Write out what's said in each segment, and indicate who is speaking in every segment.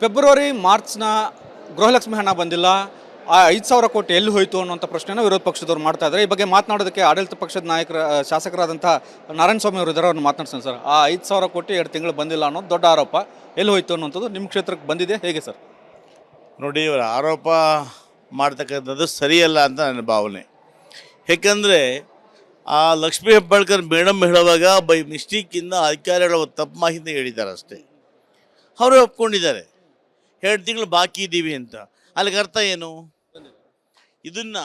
Speaker 1: February ಮಾರ್ಚ್ನ Gruhalakshmi ಹಣ ಬಂದಿಲ್ಲ. ಆ 5,000 ಕೋಟಿ ಎಲ್ಲಿ ಹೋಯಿತು ಅನ್ನುವಂಥ ಪ್ರಶ್ನೆನ ವಿರೋಧ ಪಕ್ಷದವ್ರು ಮಾಡ್ತಾ ಇದ್ದಾರೆ. ಈ ಬಗ್ಗೆ ಮಾತನಾಡೋದಕ್ಕೆ ಆಡಳಿತ ಪಕ್ಷದ ನಾಯಕರ ಶಾಸಕರಾದಂಥ ನಾರಾಯಣಸ್ವಾಮಿ ಅವರು ಇದ್ದಾರೆ. ಅವ್ರನ್ನ ಮಾತನಾಡ್ತೀನಿ ಸರ್. ಆ 5,000 ಕೋಟಿ 2 ತಿಂಗಳು ಬಂದಿಲ್ಲ ಅನ್ನೋದು ದೊಡ್ಡ ಆರೋಪ. ಎಲ್ಲಿ ಹೋಯಿತು ಅನ್ನುವಂಥದ್ದು ನಿಮ್ಮ ಕ್ಷೇತ್ರಕ್ಕೆ ಬಂದಿದೆ ಹೇಗೆ ಸರ್?
Speaker 2: ನೋಡಿ, ಇವರ ಆರೋಪ ಮಾಡ್ತಕ್ಕಂಥದ್ದು ಸರಿಯಲ್ಲ ಅಂತ ನನ್ನ ಭಾವನೆ. ಏಕೆಂದರೆ ಆ ಲಕ್ಷ್ಮೀ ಹೆಬ್ಬಾಳ್ಕರ್ ಮೇಡಮ್ ಹೇಳುವಾಗ ಬೈ ಮಿಸ್ಟೇಕಿಂದ ಅಧಿಕಾರಿಗಳ ತಪ್ಪು ಮಾಹಿತಿ ಹೇಳಿದ್ದಾರೆ ಅಷ್ಟೇ. ಅವರೇ ಒಪ್ಕೊಂಡಿದ್ದಾರೆ 2 ತಿಂಗಳು ಬಾಕಿ ಇದ್ದೀವಿ ಅಂತ. ಅಲ್ಲಿಗೆ ಅರ್ಥ ಏನು? ಇದನ್ನು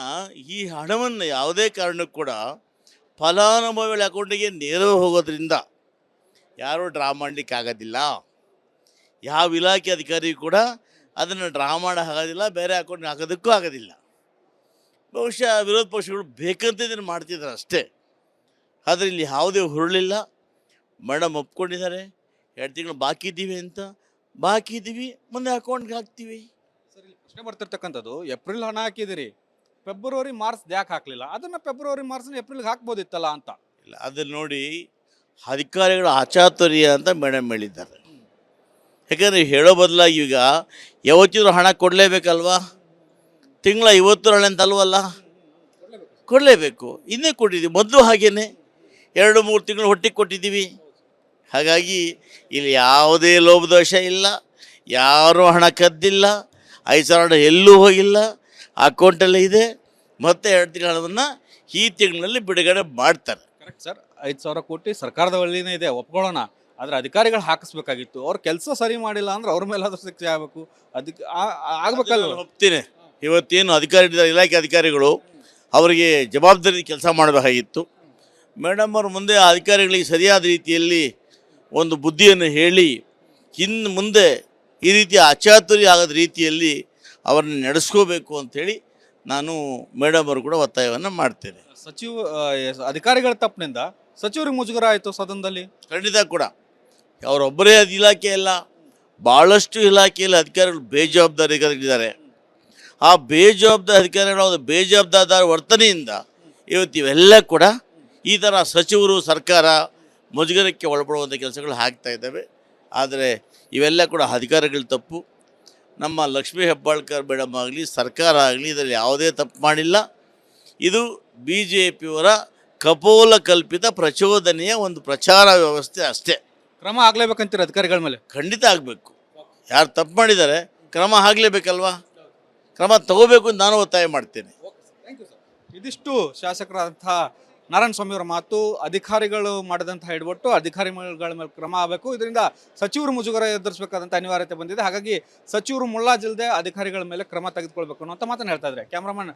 Speaker 2: ಈ ಹಣವನ್ನು ಯಾವುದೇ ಕಾರಣಕ್ಕೂ ಕೂಡ ಫಲಾನುಭವಿಗಳ ಅಕೌಂಟಿಗೆ ನೇರವಾಗಿ ಹೋಗೋದ್ರಿಂದ ಯಾರೂ ಡ್ರಾ ಮಾಡಲಿಕ್ಕೆ ಆಗೋದಿಲ್ಲ. ಯಾವ ಇಲಾಖೆ ಅಧಿಕಾರಿ ಕೂಡ ಅದನ್ನು ಡ್ರಾ ಮಾಡೋಕ್ಕಾಗೋದಿಲ್ಲ, ಬೇರೆ ಅಕೌಂಟ್ಗೆ ಹಾಕೋದಕ್ಕೂ ಆಗೋದಿಲ್ಲ. ಬಹುಶಃ ವಿರೋಧ ಪಕ್ಷಗಳು ಬೇಕಂತ ಇದನ್ನು ಮಾಡ್ತಿದ್ದಾರೆ ಅಷ್ಟೇ. ಆದರೆ ಇಲ್ಲಿ ಯಾವುದೇ ಹುರುಳಿಲ್ಲ. ಮೇಡಮ್ ಒಪ್ಕೊಂಡಿದ್ದಾರೆ 2 ತಿಂಗಳು ಬಾಕಿ ಇದ್ದೀವಿ ಅಂತ. ಬಾಕಿ ಇದ್ದೀವಿ, ಮುಂದೆ ಅಕೌಂಟ್ಗೆ ಹಾಕ್ತೀವಿ.
Speaker 1: ಸರ್, ಇಲ್ಲಿ ಪ್ರಶ್ನೆ ಬರ್ತಿರ್ತಕ್ಕಂಥದ್ದು, ಏಪ್ರಿಲ್ ಹಣ ಹಾಕಿದಿರಿ, ಫೆಬ್ರವರಿ ಮಾರ್ಚ್ ಯಾಕೆ ಹಾಕಲಿಲ್ಲ? ಅದನ್ನು ಫೆಬ್ರವರಿ ಮಾರ್ಚ್ನ ಏಪ್ರಿಲ್ಗೆ ಹಾಕ್ಬೋದಿತ್ತಲ್ಲ ಅಂತ.
Speaker 2: ಇಲ್ಲ, ಅದನ್ನು ನೋಡಿ ಅಧಿಕಾರಿಗಳ ಅಚಾತುರ್ಯ ಅಂತ ಮೇಡಮ್ ಹೇಳಿದ್ದಾರೆ. ಯಾಕಂದರೆ ಹೇಳೋ ಬದಲಾಗಿ ಈಗ ಯಾವತ್ತಿದ್ರು ಹಣ ಕೊಡಲೇಬೇಕಲ್ವಾ? ತಿಂಗಳ 50 ಅಂತ ಅಲ್ವಲ್ಲ, ಕೊಡಲೇಬೇಕು. ಇನ್ನೇ ಕೊಟ್ಟಿದ್ದೀವಿ, ಮೊದಲು ಹಾಗೇನೆ 2-3 ತಿಂಗಳು ಹೊಟ್ಟಿಗೆ ಕೊಟ್ಟಿದ್ದೀವಿ. ಹಾಗಾಗಿ ಇಲ್ಲಿ ಯಾವುದೇ ಲೋಭದೋಷ ಇಲ್ಲ, ಯಾರೂ ಹಣ ಕದ್ದಿಲ್ಲ, 5,000 ಎಲ್ಲೂ ಹೋಗಿಲ್ಲ, ಅಕೌಂಟಲ್ಲೇ ಇದೆ. ಮತ್ತೆ 2 ತಿಂಗಳ ಹಣವನ್ನು ಈ ತಿಂಗಳಲ್ಲಿ ಬಿಡುಗಡೆ ಮಾಡ್ತಾರೆ.
Speaker 1: Correct sir. 5,000 ಕೋಟಿ ಸರ್ಕಾರದ ಒಳ್ಳೆಯೇ ಇದೆ, ಒಪ್ಕೊಳ್ಳೋಣ. ಆದರೆ ಅಧಿಕಾರಿಗಳು ಹಾಕಿಸ್ಬೇಕಾಗಿತ್ತು. ಅವ್ರು ಕೆಲಸ ಸರಿ ಮಾಡಿಲ್ಲ ಅಂದ್ರೆ ಅವ್ರ ಮೇಲಾದ್ರೂ ಶಿಕ್ಷೆ ಆಗಬೇಕು. ಅದಕ್ಕೆ ಆಗ್ಬೇಕಲ್ಲ.
Speaker 2: ಒಪ್ತೀನಿ. ಇವತ್ತೇನು ಇಲಾಖೆ ಅಧಿಕಾರಿಗಳು ಅವರಿಗೆ ಜವಾಬ್ದಾರಿ ಕೆಲಸ ಮಾಡಬೇಕಾಗಿತ್ತು. ಮೇಡಮ್ ಅವರು ಮುಂದೆ ಆ ಅಧಿಕಾರಿಗಳಿಗೆ ಸರಿಯಾದ ರೀತಿಯಲ್ಲಿ ಒಂದು ಬುದ್ಧಿಯನ್ನು ಹೇಳಿ ಇನ್ನು ಮುಂದೆ ಈ ರೀತಿಯ ಅಚಾತುರ್ಯ ಆಗದ ರೀತಿಯಲ್ಲಿ ಅವರನ್ನು ನಡೆಸ್ಕೋಬೇಕು ಅಂಥೇಳಿ ನಾನು ಮೇಡಮ್ ಅವರು ಕೂಡ ಒತ್ತಾಯವನ್ನು ಮಾಡ್ತೇನೆ.
Speaker 1: ಅಧಿಕಾರಿಗಳ ತಪ್ಪಿನಿಂದ ಸಚಿವರಿಗೆ ಮುಜುಗರ ಆಯಿತು ಸದನದಲ್ಲಿ.
Speaker 2: ಖಂಡಿತ ಕೂಡ ಅವರೊಬ್ಬರೇ ಇಲಾಖೆ ಅಲ್ಲ, ಭಾಳಷ್ಟು ಇಲಾಖೆಯಲ್ಲಿ ಅಧಿಕಾರಿಗಳು ಬೇಜವಾಬ್ದಾರಿಗಳಿದ್ದಾರೆ. ಆ ಅಧಿಕಾರಿಗಳ ಒಂದು ಬೇಜವಾಬ್ದಾರಿ ವರ್ತನೆಯಿಂದ ಇವತ್ತು ಇವೆಲ್ಲ ಕೂಡ ಈ ಥರ ಸಚಿವರು ಸರ್ಕಾರ ಮುಜುಗರಕ್ಕೆ ಒಳಪಡುವಂಥ ಕೆಲಸಗಳು ಆಗ್ತಾ ಇದ್ದಾವೆ. ಆದರೆ ಇವೆಲ್ಲ ಕೂಡ ಅಧಿಕಾರಿಗಳ ತಪ್ಪು. ನಮ್ಮ ಲಕ್ಷ್ಮೀ ಹೆಬ್ಬಾಳ್ಕರ್ ಮೇಡಮ್ ಆಗಲಿ ಸರ್ಕಾರ ಆಗಲಿ ಇದರಲ್ಲಿ ಯಾವುದೇ ತಪ್ಪು ಮಾಡಿಲ್ಲ. ಇದು BJPಯವರ ಕಪೋಲ ಕಲ್ಪಿತ ಪ್ರಚೋದನೆಯ ಒಂದು ಪ್ರಚಾರ ವ್ಯವಸ್ಥೆ ಅಷ್ಟೇ.
Speaker 1: ಕ್ರಮ ಆಗಲೇಬೇಕಂತೀರ ಅಧಿಕಾರಿಗಳ ಮೇಲೆ?
Speaker 2: ಖಂಡಿತ ಆಗಬೇಕು. ಯಾರು ತಪ್ಪು ಮಾಡಿದ್ದಾರೆ ಕ್ರಮ ಆಗಲೇಬೇಕಲ್ವಾ? ಕ್ರಮ ತಗೋಬೇಕು ಅಂತ ನಾನು ಒತ್ತಾಯ ಮಾಡ್ತೇನೆ.
Speaker 1: ಇದಿಷ್ಟು ಶಾಸಕರಾದಂಥ ನಾರಾಯಣಸ್ವಾಮಿ ಅವರ ಮಾತು. ಅಧಿಕಾರಿಗಳು ಮಾಡಿದಂತಹ ಎಡವಟ್ಟು, ಅಧಿಕಾರಿಗಳ ಮೇಲೆ ಕ್ರಮ ಆಗಬೇಕು. ಇದರಿಂದ ಸಚಿವರು ಮುಜುಗರ ಎದುರಿಸಬೇಕಾದಂಥ ಅನಿವಾರ್ಯತೆ ಬಂದಿದೆ. ಹಾಗಾಗಿ ಸಚಿವರು ಮುಳ್ಳಾಜಿಲ್ಲದೆ ಅಧಿಕಾರಿಗಳ ಮೇಲೆ ಕ್ರಮ ತೆಗೆದುಕೊಳ್ಬೇಕು ಅನ್ನೋಂಥ ಮಾತನ್ನು ಹೇಳ್ತಾ ಇದ್ದಾರೆ. ಕ್ಯಾಮ್ರಾಮನ್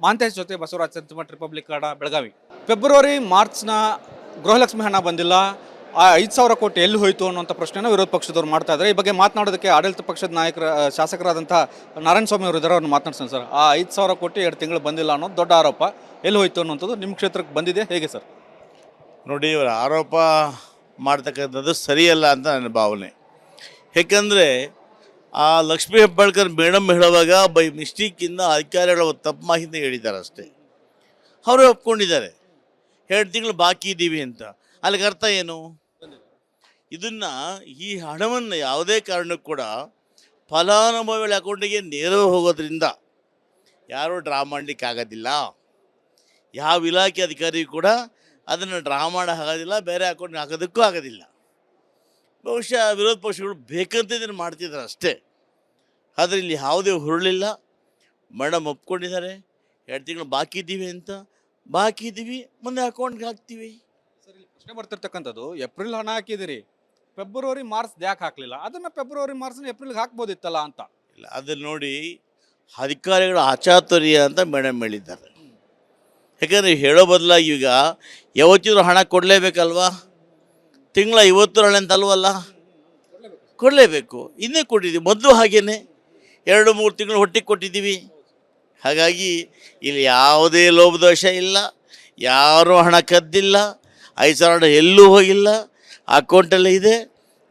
Speaker 1: ಮಾಂತೇಶ್ ಜೊತೆ ಬಸವರಾಜ್ ಸಂತಮಠ, ರಿಪಬ್ಲಿಕ್ ಕನ್ನಡ, ಬೆಳಗಾವಿ. ಫೆಬ್ರವರಿ ಮಾರ್ಚ್ನ ಗೃಹಲಕ್ಷ್ಮಿ ಹಣ ಬಂದಿಲ್ಲ. ಆ 5,000 ಕೋಟಿ ಎಲ್ಲಿ ಹೋಯಿತು ಅನ್ನೋಂಥ ಪ್ರಶ್ನೆನ ವಿರೋಧ ಪಕ್ಷದವ್ರು ಮಾಡ್ತಾ ಇದ್ದಾರೆ. ಈ ಬಗ್ಗೆ ಮಾತನಾಡೋದಕ್ಕೆ ಆಡಳಿತ ಪಕ್ಷದ ನಾಯಕರ ಶಾಸಕರಾದಂಥ ನಾರಾಯಣಸ್ವಾಮಿ ಅವರು ಇದ್ದಾರೆ. ಅವ್ರನ್ನ ಮಾತನಾಡ್ತೀನಿ ಸರ್. ಆ 5,000 ಕೋಟಿ 2 ತಿಂಗಳು ಬಂದಿಲ್ಲ ಅನ್ನೋದು ದೊಡ್ಡ ಆರೋಪ. ಎಲ್ಲಿ ಹೋಯಿತು ಅನ್ನುವಂಥದ್ದು ನಿಮ್ಮ ಕ್ಷೇತ್ರಕ್ಕೆ ಬಂದಿದೆ ಹೇಗೆ ಸರ್?
Speaker 2: ನೋಡಿ, ಇವರ ಆರೋಪ ಮಾಡ್ತಕ್ಕಂಥದ್ದು ಸರಿಯಲ್ಲ ಅಂತ ನನ್ನ ಭಾವನೆ. ಏಕೆಂದರೆ ಆ ಲಕ್ಷ್ಮೀ ಹೆಬ್ಬಾಳ್ಕರ್ ಮೇಡಮ್ ಹೇಳುವಾಗ ಬೈ ಮಿಸ್ಟೇಕಿಂದ ಅಧಿಕಾರಿಗಳ ತಪ್ಪು ಮಾಹಿತಿ ಹೇಳಿದ್ದಾರೆ ಅಷ್ಟೇ. ಅವರೇ ಒಪ್ಕೊಂಡಿದ್ದಾರೆ 2 ತಿಂಗಳು ಬಾಕಿ ಇದ್ದೀವಿ ಅಂತ. ಅಲ್ಲಿಗೆ ಅರ್ಥ ಏನು? ಇದನ್ನು ಈ ಹಣವನ್ನು ಯಾವುದೇ ಕಾರಣಕ್ಕೂ ಕೂಡ ಫಲಾನುಭವಿಗಳ ಅಕೌಂಟಿಗೆ ನೇರವಾಗಿ ಹೋಗೋದ್ರಿಂದ ಯಾರೂ ಡ್ರಾ ಮಾಡಲಿಕ್ಕೆ ಆಗೋದಿಲ್ಲ. ಯಾವ ಇಲಾಖೆ ಅಧಿಕಾರಿ ಕೂಡ ಅದನ್ನು ಡ್ರಾ ಮಾಡೋಕ್ಕಾಗೋದಿಲ್ಲ, ಬೇರೆ ಅಕೌಂಟ್ಗೆ ಹಾಕೋದಕ್ಕೂ ಆಗೋದಿಲ್ಲ. ಬಹುಶಃ ವಿರೋಧ ಪಕ್ಷಗಳು ಬೇಕಂತ ಇದನ್ನು ಮಾಡ್ತಿದ್ದಾರೆ ಅಷ್ಟೇ. ಆದರೆ ಇಲ್ಲಿ ಯಾವುದೇ ಹುರುಳಿಲ್ಲ. ಮೇಡಮ್ ಒಪ್ಕೊಂಡಿದ್ದಾರೆ 2 ತಿಂಗಳು ಬಾಕಿ ಇದ್ದೀವಿ ಅಂತ. ಬಾಕಿ ಇದ್ದೀವಿ, ಮುಂದೆ ಅಕೌಂಟ್ಗೆ ಹಾಕ್ತೀವಿ.
Speaker 1: ಸರ್, ಇಲ್ಲಿ ಪ್ರಶ್ನೆ ಬರ್ತಿರ್ತಕ್ಕಂಥದ್ದು, ಏಪ್ರಿಲ್ ಹಣ ಹಾಕಿದಿರಿ, ಫೆಬ್ರವರಿ ಮಾರ್ಚ್ ಯಾಕೆ ಹಾಕಲಿಲ್ಲ? ಅದನ್ನು ಫೆಬ್ರವರಿ ಮಾರ್ಚ್ನ ಏಪ್ರಿಲ್ಗೆ ಹಾಕ್ಬೋದಿತ್ತಲ್ಲ ಅಂತ.
Speaker 2: ಇಲ್ಲ, ಅದನ್ನು ನೋಡಿ ಅಧಿಕಾರಿಗಳ ಅಚಾತುರ್ಯ ಅಂತ ಮೇಡಮ್ ಹೇಳಿದ್ದಾರೆ. ಯಾಕಂದರೆ ಹೇಳೋ ಬದಲಾಗಿ ಈಗ ಯಾವತ್ತಿದ್ರು ಹಣ ಕೊಡಲೇಬೇಕಲ್ವಾ? ತಿಂಗಳ 50 ಅಂತ ಅಲ್ವಲ್ಲ, ಕೊಡಲೇಬೇಕು. ಇನ್ನೇ ಕೊಟ್ಟಿದ್ದೀವಿ, ಮೊದಲು ಹಾಗೇನೆ 2-3 ತಿಂಗಳು ಹೊಟ್ಟಿಗೆ ಕೊಟ್ಟಿದ್ದೀವಿ. ಹಾಗಾಗಿ ಇಲ್ಲಿ ಯಾವುದೇ ಲೋಭದೋಷ ಇಲ್ಲ, ಯಾರೂ ಹಣ ಕದ್ದಿಲ್ಲ, 5,000 ಎಲ್ಲೂ ಹೋಗಿಲ್ಲ, ಅಕೌಂಟಲ್ಲೇ ಇದೆ.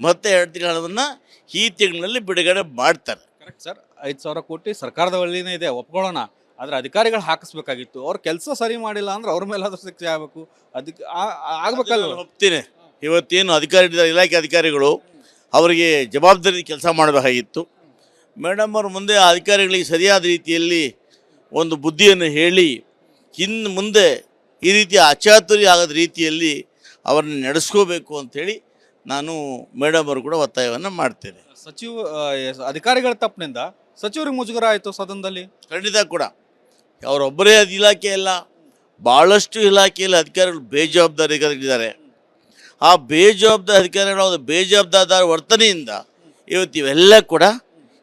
Speaker 2: ಮತ್ತೆ 2 ತಿಂಗಳ ಹಣವನ್ನು ಈ ತಿಂಗಳಲ್ಲಿ ಬಿಡುಗಡೆ ಮಾಡ್ತಾರೆ.
Speaker 1: Correct sir. 5,000 ಕೋಟಿ ಸರ್ಕಾರದ ಒಳ್ಳೆಯೇ ಇದೆ, ಒಪ್ಕೊಳ್ಳೋಣ. ಆದರೆ ಅಧಿಕಾರಿಗಳು ಹಾಕಿಸ್ಬೇಕಾಗಿತ್ತು. ಅವ್ರು ಕೆಲಸ ಸರಿ ಮಾಡಿಲ್ಲ ಅಂದ್ರೆ ಅವ್ರ ಮೇಲಾದ್ರೂ ಶಿಕ್ಷೆ ಆಗಬೇಕು. ಅದಕ್ಕೆ ಆಗ್ಬೇಕಲ್ಲ.
Speaker 2: ಒಪ್ತೀನಿ. ಇವತ್ತೇನು ಇಲಾಖೆ ಅಧಿಕಾರಿಗಳು ಅವರಿಗೆ ಜವಾಬ್ದಾರಿ ಕೆಲಸ ಮಾಡಬೇಕಾಗಿತ್ತು. ಮೇಡಮ್ ಅವ್ರ ಮುಂದೆ ಆ ಅಧಿಕಾರಿಗಳಿಗೆ ಸರಿಯಾದ ರೀತಿಯಲ್ಲಿ ಒಂದು ಬುದ್ಧಿಯನ್ನು ಹೇಳಿ ಇನ್ನು ಮುಂದೆ ಈ ರೀತಿಯ ಅಚಾತುರ್ಯ ಆಗದ ರೀತಿಯಲ್ಲಿ ಅವರನ್ನು ನಡೆಸ್ಕೋಬೇಕು ಅಂಥೇಳಿ ನಾನು ಮೇಡಮ್ ಅವರು ಕೂಡ ಒತ್ತಾಯವನ್ನು ಮಾಡ್ತೇನೆ.
Speaker 1: ಅಧಿಕಾರಿಗಳ ತಪ್ಪಿನಿಂದ ಸಚಿವರಿಗೆ ಮುಜುಗರ ಆಯಿತು ಸದನದಲ್ಲಿ.
Speaker 2: ಖಂಡಿತ ಕೂಡ ಅವರೊಬ್ಬರೇ ಅದು ಇಲಾಖೆ ಅಲ್ಲ, ಭಾಳಷ್ಟು ಇಲಾಖೆಯಲ್ಲಿ ಅಧಿಕಾರಿಗಳು ಬೇಜವಾಬ್ದಾರಿಗಳಿದ್ದಾರೆ. ಆ ಬೇಜವಾಬ್ದಾರಿ ಅಧಿಕಾರಿಗಳ ಒಂದು ಬೇಜವಾಬ್ದಾರಿ ವರ್ತನೆಯಿಂದ ಇವತ್ತು ಇವೆಲ್ಲ ಕೂಡ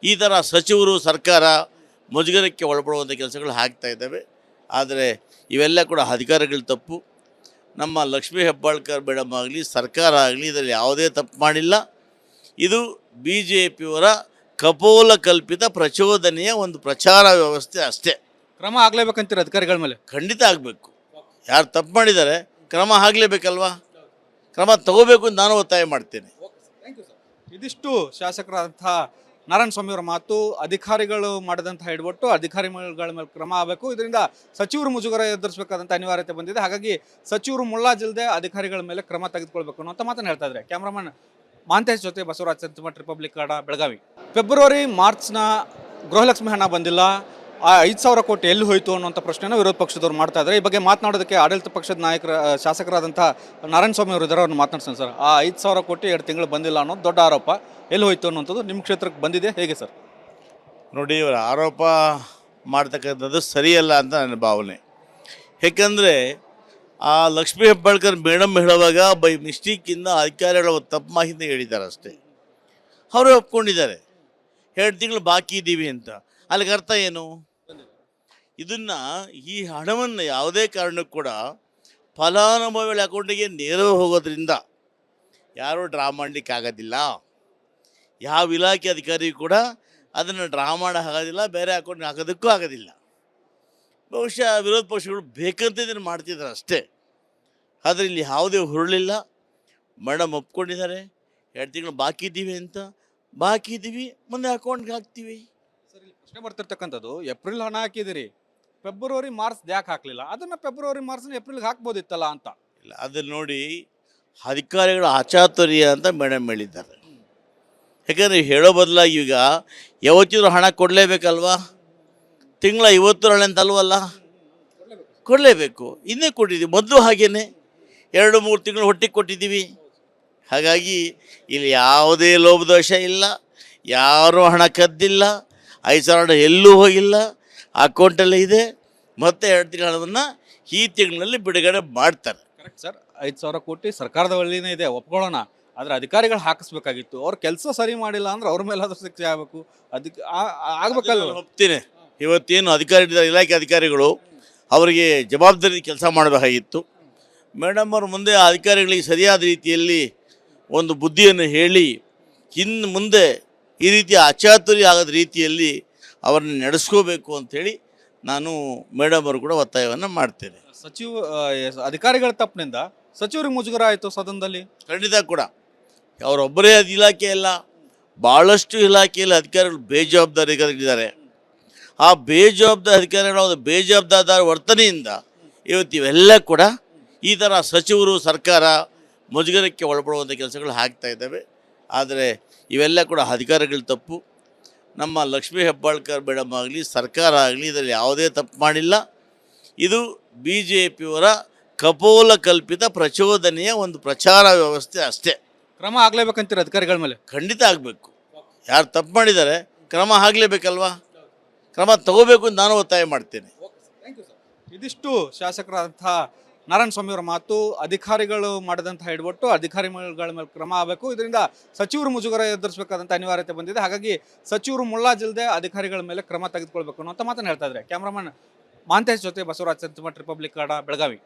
Speaker 2: ಈ ಥರ ಸಚಿವರು ಸರ್ಕಾರ ಮುಜುಗರಕ್ಕೆ ಒಳಪಡುವಂಥ ಕೆಲಸಗಳು ಆಗ್ತಾ ಇದ್ದಾವೆ. ಆದರೆ ಇವೆಲ್ಲ ಕೂಡ ಅಧಿಕಾರಿಗಳ ತಪ್ಪು. ನಮ್ಮ ಲಕ್ಷ್ಮೀ ಹೆಬ್ಬಾಳ್ಕರ್ ಮೇಡಮ್ ಆಗಲಿ ಸರ್ಕಾರ ಆಗಲಿ ಇದರಲ್ಲಿ ಯಾವುದೇ ತಪ್ಪು ಮಾಡಿಲ್ಲ. ಇದು ಬಿ ಜೆ ಪಿಯವರ ಕಪೋಲ ಕಲ್ಪಿತ ಪ್ರಚೋದನೆಯ ಒಂದು ಪ್ರಚಾರ ವ್ಯವಸ್ಥೆ ಅಷ್ಟೇ.
Speaker 1: ಕ್ರಮ ಆಗಲೇಬೇಕಂತೀರ ಅಧಿಕಾರಿಗಳ ಮೇಲೆ?
Speaker 2: ಖಂಡಿತ ಆಗಬೇಕು. ಯಾರು ತಪ್ಪು ಮಾಡಿದ್ದಾರೆ ಕ್ರಮ ಆಗಲೇಬೇಕಲ್ವಾ? ಕ್ರಮ ತಗೋಬೇಕು ಅಂತ ನಾನು ಒತ್ತಾಯ ಮಾಡ್ತೇನೆ.
Speaker 1: ಇದಿಷ್ಟು ಶಾಸಕರಾದಂಥ ನಾರಾಯಣ ಸ್ವಾಮಿಯವರ ಮಾತು. ಅಧಿಕಾರಿಗಳು ಮಾಡಿದಂತಹ ಎಡವಟ್ಟು ಅಧಿಕಾರಿಗಳ ಮೇಲೆ ಕ್ರಮ ಆಗಬೇಕು, ಇದರಿಂದ ಸಚಿವರು ಮುಜುಗರ ಎದುರಿಸಬೇಕಾದಂಥ ಅನಿವಾರ್ಯತೆ ಬಂದಿದೆ. ಹಾಗಾಗಿ ಸಚಿವರು ಮುಳ್ಳಾಜಿಲ್ಲದೆ ಅಧಿಕಾರಿಗಳ ಮೇಲೆ ಕ್ರಮ ತೆಗೆದುಕೊಳ್ಬೇಕು ಅನ್ನೋ ಮಾತನ್ನು ಹೇಳ್ತಾ ಇದ್ದಾರೆ. ಕ್ಯಾಮ್ರಾಮನ್ ಮಾಂತೇಶ್ ಜೊತೆ ಬಸವರಾಜ್ ಸಂತಮಠ, ರಿಪಬ್ಲಿಕ್ ಕನ್ನಡ, ಬೆಳಗಾವಿ. ಫೆಬ್ರವರಿ ಮಾರ್ಚ್ನ ಗೃಹಲಕ್ಷ್ಮಿ ಹಣ ಬಂದಿಲ್ಲ, ಆ 5,000 ಕೋಟಿ ಎಲ್ಲಿ ಹೋಯಿತು ಅನ್ನೋಂಥ ಪ್ರಶ್ನೆನ ವಿರೋಧ ಪಕ್ಷದವ್ರು ಮಾಡ್ತಾ ಇದ್ದಾರೆ. ಈ ಬಗ್ಗೆ ಮಾತನಾಡೋದಕ್ಕೆ ಆಡಳಿತ ಪಕ್ಷದ ನಾಯಕರ ಶಾಸಕರಾದಂಥ ನಾರಾಯಣ ಸ್ವಾಮಿ ಅವರು ಇದ್ದಾರೆ, ಅವ್ರನ್ನ ಮಾತನಾಡ್ತೀನಿ ಸರ್. ಆ 5,000 ಕೋಟಿ 2 ತಿಂಗಳು ಬಂದಿಲ್ಲ ಅನ್ನೋದು ದೊಡ್ಡ ಆರೋಪ. ಎಲ್ಲಿ ಹೋಯಿತು ಅನ್ನೋಂಥದ್ದು ನಿಮ್ಮ ಕ್ಷೇತ್ರಕ್ಕೆ ಬಂದಿದೆ, ಹೇಗೆ ಸರ್?
Speaker 2: ನೋಡಿ, ಇವರ ಆರೋಪ ಮಾಡ್ತಕ್ಕಂಥದ್ದು ಸರಿಯಲ್ಲ ಅಂತ ನನ್ನ ಭಾವನೆ. ಏಕೆಂದರೆ ಆ ಲಕ್ಷ್ಮೀ ಹೆಬ್ಬಾಳ್ಕರ್ ಮೇಡಮ್ ಹೇಳುವಾಗ ಬೈ ಮಿಸ್ಟೇಕಿಂದ ಅಧಿಕಾರಿಗಳ ಒಂದು ತಪ್ಪು ಮಾಹಿತಿ ಹೇಳಿದ್ದಾರೆ ಅಷ್ಟೇ. ಅವರೇ ಒಪ್ಕೊಂಡಿದ್ದಾರೆ 2 ತಿಂಗಳು ಬಾಕಿ ಇದ್ದೀವಿ ಅಂತ. ಅಲ್ಲಿಗೆ ಅರ್ಥ ಏನು? ಇದನ್ನು ಈ ಹಣವನ್ನು ಯಾವುದೇ ಕಾರಣಕ್ಕೂ ಕೂಡ ಫಲಾನುಭವಿಗಳ ಅಕೌಂಟಿಗೆ ನೇರವಾಗಿ ಹೋಗೋದ್ರಿಂದ ಯಾರೂ ಡ್ರಾ ಮಾಡಲಿಕ್ಕೆ ಆಗೋದಿಲ್ಲ. ಯಾವ ಇಲಾಖೆ ಅಧಿಕಾರಿ ಕೂಡ ಅದನ್ನು ಡ್ರಾ ಮಾಡೋಕ್ಕಾಗೋದಿಲ್ಲ, ಬೇರೆ ಅಕೌಂಟ್ಗೆ ಹಾಕೋದಕ್ಕೂ ಆಗೋದಿಲ್ಲ. ಬಹುಶಃ ವಿರೋಧ ಪಕ್ಷಗಳು ಬೇಕಂತ ಇದನ್ನು ಮಾಡ್ತಿದ್ದಾರೆ ಅಷ್ಟೇ. ಆದರೆ ಇಲ್ಲಿ ಯಾವುದೇ ಹುರುಳಿಲ್ಲ. ಮೇಡಮ್ ಒಪ್ಕೊಂಡಿದ್ದಾರೆ 2 ತಿಂಗಳು ಬಾಕಿ ಇದ್ದೀವಿ ಅಂತ. ಬಾಕಿ ಇದ್ದೀವಿ, ಮುಂದೆ ಅಕೌಂಟ್ಗೆ ಹಾಕ್ತೀವಿ.
Speaker 1: ಸರ್, ಇಲ್ಲಿ ಪ್ರಶ್ನೆ ಬರ್ತಿರ್ತಕ್ಕಂಥದ್ದು, ಏಪ್ರಿಲ್ ಹಣ ಹಾಕಿದಿರಿ, ಫೆಬ್ರವರಿ ಮಾರ್ಚ್ ಯಾಕೆ ಹಾಕಲಿಲ್ಲ? ಅದನ್ನು ಫೆಬ್ರವರಿ ಮಾರ್ಚ್ನ ಏಪ್ರಿಲ್ಗೆ ಹಾಕ್ಬೋದಿತ್ತಲ್ಲ ಅಂತ.
Speaker 2: ಇಲ್ಲ, ಅದನ್ನು ನೋಡಿ ಅಧಿಕಾರಿಗಳ ಅಚಾತುರ್ಯ ಅಂತ ಮೇಡಮ್ ಹೇಳಿದ್ದಾರೆ. ಯಾಕಂದರೆ ಹೇಳೋ ಬದಲಾಗಿ ಈಗ ಯಾವತ್ತಿದ್ರು ಹಣ ಕೊಡಲೇಬೇಕಲ್ವಾ? ತಿಂಗಳ 50 ಹಣ ಅಂತ ಅಲ್ವಲ್ಲ, ಕೊಡಲೇಬೇಕು. ಇನ್ನೇ ಕೊಟ್ಟಿದ್ದೀವಿ, ಮೊದಲು ಹಾಗೇನೆ 2-3 ತಿಂಗಳು ಹೊಟ್ಟಿಗೆ ಕೊಟ್ಟಿದ್ದೀವಿ. ಹಾಗಾಗಿ ಇಲ್ಲಿ ಯಾವುದೇ ಲೋಭದೋಷ ಇಲ್ಲ, ಯಾರೂ ಹಣ ಕದ್ದಿಲ್ಲ, 5,000 ಎಲ್ಲೂ ಹೋಗಿಲ್ಲ, ಅಕೌಂಟಲ್ಲೇ ಇದೆ. ಮತ್ತೆ 2 ತಿಂಗಳ ಹಣವನ್ನು ಈ ತಿಂಗಳಲ್ಲಿ ಬಿಡುಗಡೆ ಮಾಡ್ತಾರೆ.
Speaker 1: ಕರೆಕ್ಟ್ ಸರ್, 5,000 ಕೋಟಿ ಸರ್ಕಾರದ ಒಳ್ಳೆಯೇ ಇದೆ, ಒಪ್ಕೊಳ್ಳೋಣ. ಆದರೆ ಅಧಿಕಾರಿಗಳು ಹಾಕಿಸ್ಬೇಕಾಗಿತ್ತು. ಅವ್ರ ಕೆಲಸ ಸರಿ ಮಾಡಿಲ್ಲ ಅಂದ್ರೆ ಅವ್ರ ಮೇಲೆ ಆದ್ರೂ ಶಿಕ್ಷೆ ಆಗಬೇಕು. ಅದಕ್ಕೆ ಆಗ್ಬೇಕಲ್ಲ.
Speaker 2: ಒಪ್ತೀನಿ. ಇವತ್ತೇನು ಇಲಾಖೆ ಅಧಿಕಾರಿಗಳು ಅವರಿಗೆ ಜವಾಬ್ದಾರಿ ಕೆಲಸ ಮಾಡಬೇಕಾಗಿತ್ತು. ಮೇಡಮ್ ಅವ್ರ ಮುಂದೆ ಆ ಅಧಿಕಾರಿಗಳಿಗೆ ಸರಿಯಾದ ರೀತಿಯಲ್ಲಿ ಒಂದು ಬುದ್ಧಿಯನ್ನು ಹೇಳಿ ಇನ್ನು ಮುಂದೆ ಈ ರೀತಿಯ ಅಚಾತುರ್ಯ ಆಗದ ರೀತಿಯಲ್ಲಿ ಅವರನ್ನು ನಡೆಸ್ಕೋಬೇಕು ಅಂಥೇಳಿ ನಾನು ಮೇಡಮ್ ಅವರು ಕೂಡ ಒತ್ತಾಯವನ್ನು ಮಾಡ್ತೇನೆ.
Speaker 1: ಅಧಿಕಾರಿಗಳ ತಪ್ಪಿನಿಂದ ಸಚಿವರಿಗೆ ಮುಜುಗರ ಆಯಿತು ಸದನದಲ್ಲಿ.
Speaker 2: ಖಂಡಿತ ಕೂಡ ಅವರೊಬ್ಬರೇ ಅದು ಇಲಾಖೆ ಅಲ್ಲ, ಭಾಳಷ್ಟು ಇಲಾಖೆಯಲ್ಲಿ ಅಧಿಕಾರಿಗಳು ಬೇಜವಾಬ್ದಾರಿಗಳಿದ್ದಾರೆ. ಆ ಬೇಜವಾಬ್ದಾರಿ ಅಧಿಕಾರಿಗಳ ಒಂದು ಬೇಜವಾಬ್ದಾರಿ ವರ್ತನೆಯಿಂದ ಇವತ್ತು ಇವೆಲ್ಲ ಕೂಡ ಈ ಥರ ಸಚಿವರು ಸರ್ಕಾರ ಮುಜುಗರಕ್ಕೆ ಒಳಪಡುವಂಥ ಕೆಲಸಗಳು ಆಗ್ತಾ ಇದ್ದಾವೆ. ಆದರೆ ಇವೆಲ್ಲ ಕೂಡ ಅಧಿಕಾರಿಗಳ ತಪ್ಪು. ನಮ್ಮ ಲಕ್ಷ್ಮೀ ಹೆಬ್ಬಾಳ್ಕರ್ ಮೇಡಮ್ ಆಗಲಿ ಸರ್ಕಾರ ಆಗಲಿ ಇದರಲ್ಲಿ ಯಾವುದೇ ತಪ್ಪು ಮಾಡಿಲ್ಲ. ಇದು ಬಿ ಜೆ ಪಿಯವರ ಕಪೋಲ ಕಲ್ಪಿತ ಪ್ರಚೋದನೆಯ ಒಂದು ಪ್ರಚಾರ ವ್ಯವಸ್ಥೆ ಅಷ್ಟೇ.
Speaker 1: ಕ್ರಮ ಆಗಲೇಬೇಕಂತೀರ ಅಧಿಕಾರಿಗಳ ಮೇಲೆ?
Speaker 2: ಖಂಡಿತ ಆಗಬೇಕು. ಯಾರು ತಪ್ಪು ಮಾಡಿದ್ದಾರೆ ಕ್ರಮ ಆಗಲೇಬೇಕಲ್ವಾ? ಕ್ರಮ ತಗೋಬೇಕು ಅಂತ ನಾನು ಒತ್ತಾಯ ಮಾಡ್ತೇನೆ.
Speaker 1: ಇದಿಷ್ಟು ಶಾಸಕರಾದಂಥ ನಾರಾಯಣ ಸ್ವಾಮಿಯವರ ಮಾತು. ಅಧಿಕಾರಿಗಳು ಮಾಡಿದಂತಹ ಎಡವಟ್ಟು ಅಧಿಕಾರಿಗಳ ಮೇಲೆ ಕ್ರಮ ಆಗಬೇಕು, ಇದರಿಂದ ಸಚಿವರು ಮುಜುಗರ ಎದುರಿಸಬೇಕಾದಂಥ ಅನಿವಾರ್ಯತೆ ಬಂದಿದೆ. ಹಾಗಾಗಿ ಸಚಿವರು ಮುಳ್ಳಾಜಿಲ್ಲದೆ ಅಧಿಕಾರಿಗಳ ಮೇಲೆ ಕ್ರಮ ತೆಗೆದುಕೊಳ್ಬೇಕು ಅನ್ನೋ ಮಾತನ್ನು ಹೇಳ್ತಾ ಇದ್ದಾರೆ. ಕ್ಯಾಮ್ರಾಮನ್ ಮಾಂತೇಶ್ ಜೊತೆ ಬಸವರಾಜ್ ಸಂತಮಠ, ರಿಪಬ್ಲಿಕ್ ಕನ್ನಡ, ಬೆಳಗಾವಿ.